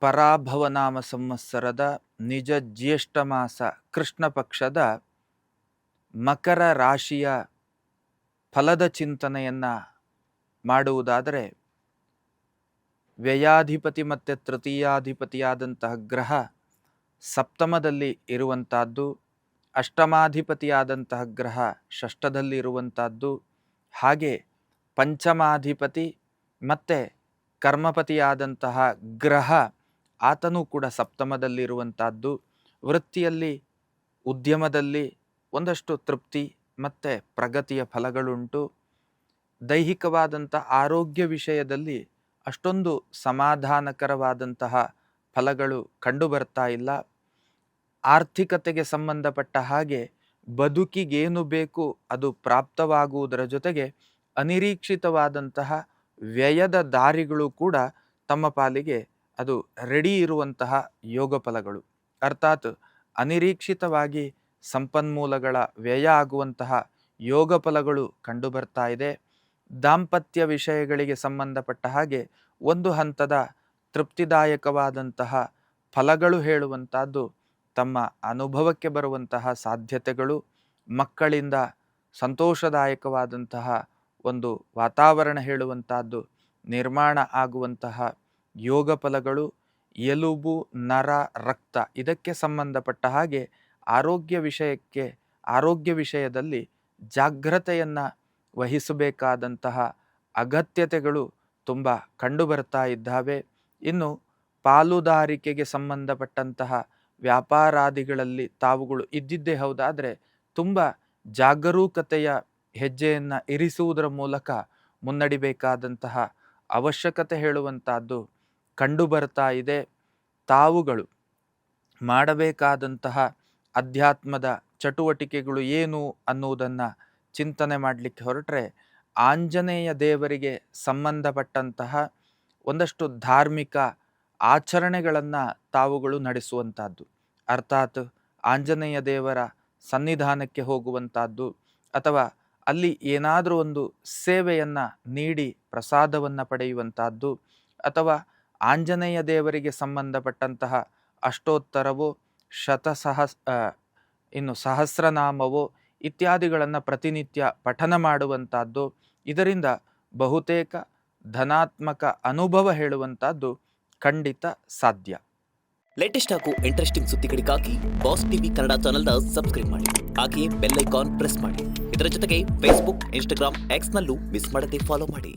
ಪರಾಭವನಾಮ ಸಂವತ್ಸರದ ನಿಜ ಜ್ಯೇಷ್ಠ ಮಾಸ ಕೃಷ್ಣ ಪಕ್ಷದ ಮಕರ ರಾಶಿಯ ಫಲದ ಚಿಂತನೆಯನ್ನು ಮಾಡುವುದಾದರೆ, ವ್ಯಯಾಧಿಪತಿ ಮತ್ತು ತೃತೀಯಾಧಿಪತಿಯಾದಂತಹ ಗ್ರಹ ಸಪ್ತಮದಲ್ಲಿ ಇರುವಂತಹದ್ದು, ಅಷ್ಟಮಾಧಿಪತಿಯಾದಂತಹ ಗ್ರಹ ಷಷ್ಠದಲ್ಲಿ ಇರುವಂತಹದ್ದು, ಹಾಗೆ ಪಂಚಮಾಧಿಪತಿ ಮತ್ತು ಕರ್ಮಪತಿಯಾದಂತಹ ಗ್ರಹ ಆತನೂ ಕೂಡ ಸಪ್ತಮದಲ್ಲಿರುವಂತಹದ್ದು. ವೃತ್ತಿಯಲ್ಲಿ, ಉದ್ಯಮದಲ್ಲಿ ಒಂದಷ್ಟು ತೃಪ್ತಿ ಮತ್ತು ಪ್ರಗತಿಯ ಫಲಗಳುಂಟು. ದೈಹಿಕವಾದಂಥ ಆರೋಗ್ಯ ವಿಷಯದಲ್ಲಿ ಅಷ್ಟೊಂದು ಸಮಾಧಾನಕರವಾದಂತಹ ಫಲಗಳು ಕಂಡುಬರ್ತಾ ಇಲ್ಲ. ಆರ್ಥಿಕತೆಗೆ ಸಂಬಂಧಪಟ್ಟ ಹಾಗೆ ಬದುಕಿಗೇನು ಬೇಕು ಅದು ಪ್ರಾಪ್ತವಾಗುವುದರ ಜೊತೆಗೆ ಅನಿರೀಕ್ಷಿತವಾದಂತಹ ವ್ಯಯದ ದಾರಿಗಳು ಕೂಡ ತಮ್ಮ ಪಾಲಿಗೆ ಅದು ರೆಡಿ ಇರುವಂತಹ ಯೋಗ ಫಲಗಳು. ಅರ್ಥಾತ್ ಅನಿರೀಕ್ಷಿತವಾಗಿ ಸಂಪನ್ಮೂಲಗಳ ವ್ಯಯ ಆಗುವಂತಹ ಯೋಗ ಫಲಗಳು ಕಂಡುಬರ್ತಾ ಇದೆ. ದಾಂಪತ್ಯ ವಿಷಯಗಳಿಗೆ ಸಂಬಂಧಪಟ್ಟ ಹಾಗೆ ಒಂದು ಹಂತದ ತೃಪ್ತಿದಾಯಕವಾದಂತಹ ಫಲಗಳು ಹೇಳುವಂತಹದ್ದು ತಮ್ಮ ಅನುಭವಕ್ಕೆ ಬರುವಂತಹ ಸಾಧ್ಯತೆಗಳು, ಮಕ್ಕಳಿಂದ ಸಂತೋಷದಾಯಕವಾದಂತಹ ಒಂದು ವಾತಾವರಣ ಹೇಳುವಂತಹದ್ದು ನಿರ್ಮಾಣ ಆಗುವಂತಹ ಯೋಗ ಫಲಗಳು, ಎಲುಬು, ನರ, ರಕ್ತ ಇದಕ್ಕೆ ಸಂಬಂಧಪಟ್ಟ ಹಾಗೆ ಆರೋಗ್ಯ ವಿಷಯದಲ್ಲಿ ಜಾಗ್ರತೆಯನ್ನು ವಹಿಸಬೇಕಾದಂತಹ ಅಗತ್ಯತೆಗಳು ತುಂಬ ಕಂಡುಬರ್ತಾ ಇದ್ದಾವೆ. ಇನ್ನು ಪಾಲುದಾರಿಕೆಗೆ ಸಂಬಂಧಪಟ್ಟಂತಹ ವ್ಯಾಪಾರಾದಿಗಳಲ್ಲಿ ತಾವುಗಳು ಇದ್ದಿದ್ದೇ ಹೌದಾದರೆ ತುಂಬ ಜಾಗರೂಕತೆಯ ಹೆಜ್ಜೆಯನ್ನು ಇರಿಸುವುದರ ಮೂಲಕ ಮುನ್ನಡಿಬೇಕಾದಂತಹ ಅವಶ್ಯಕತೆ ಹೇಳುವಂತಹದ್ದು ಕಂಡುಬರ್ತಾ ಇದೆ. ತಾವುಗಳು ಮಾಡಬೇಕಾದಂತಹ ಅಧ್ಯಾತ್ಮದ ಚಟುವಟಿಕೆಗಳು ಏನು ಅನ್ನುವುದನ್ನು ಚಿಂತನೆ ಮಾಡಲಿಕ್ಕೆ ಹೊರಟ್ರೆ, ಆಂಜನೇಯ ದೇವರಿಗೆ ಸಂಬಂಧಪಟ್ಟಂತಹ ಒಂದಷ್ಟು ಧಾರ್ಮಿಕ ಆಚರಣೆಗಳನ್ನು ತಾವುಗಳು ನಡೆಸುವಂತಹದ್ದು. ಅರ್ಥಾತ್ ಆಂಜನೇಯ ದೇವರ ಸನ್ನಿಧಾನಕ್ಕೆ ಹೋಗುವಂತಹದ್ದು, ಅಥವಾ ಅಲ್ಲಿ ಏನಾದರೂ ಒಂದು ಸೇವೆಯನ್ನು ನೀಡಿ ಪ್ರಸಾದವನ್ನು ಪಡೆಯುವಂತಹದ್ದು, ಅಥವಾ ಆಂಜನೇಯ ದೇವರಿಗೆ ಸಂಬಂಧಪಟ್ಟಂತಹ ಅಷ್ಟೋತ್ತರವೋ ಇನ್ನು ಸಹಸ್ರನಾಮವೋ ಇತ್ಯಾದಿಗಳನ್ನು ಪ್ರತಿನಿತ್ಯ ಪಠನ ಮಾಡುವಂತಹದ್ದು. ಇದರಿಂದ ಬಹುತೇಕ ಧನಾತ್ಮಕ ಅನುಭವ ಹೇಳುವಂತಹದ್ದು ಖಂಡಿತ ಸಾಧ್ಯ. ಲೇಟೆಸ್ಟ್ ಹಾಗೂ ಇಂಟ್ರೆಸ್ಟಿಂಗ್ ಸುದ್ದಿಗಳಿಗಾಗಿ ಬಾಸ್ ಟಿವಿ ಕನ್ನಡ ಚಾನೆಲ್ನ ಸಬ್ಸ್ಕ್ರೈಬ್ ಮಾಡಿ. ಹಾಗೆಯೇ ಬೆಲ್ ಐಕಾನ್ ಪ್ರೆಸ್ ಮಾಡಿ. ಇದರ ಜೊತೆಗೆ ಫೇಸ್ಬುಕ್, ಇನ್ಸ್ಟಾಗ್ರಾಮ್, ಎಕ್ಸ್ನಲ್ಲೂ ಮಿಸ್ ಮಾಡದೆ ಫಾಲೋ ಮಾಡಿ.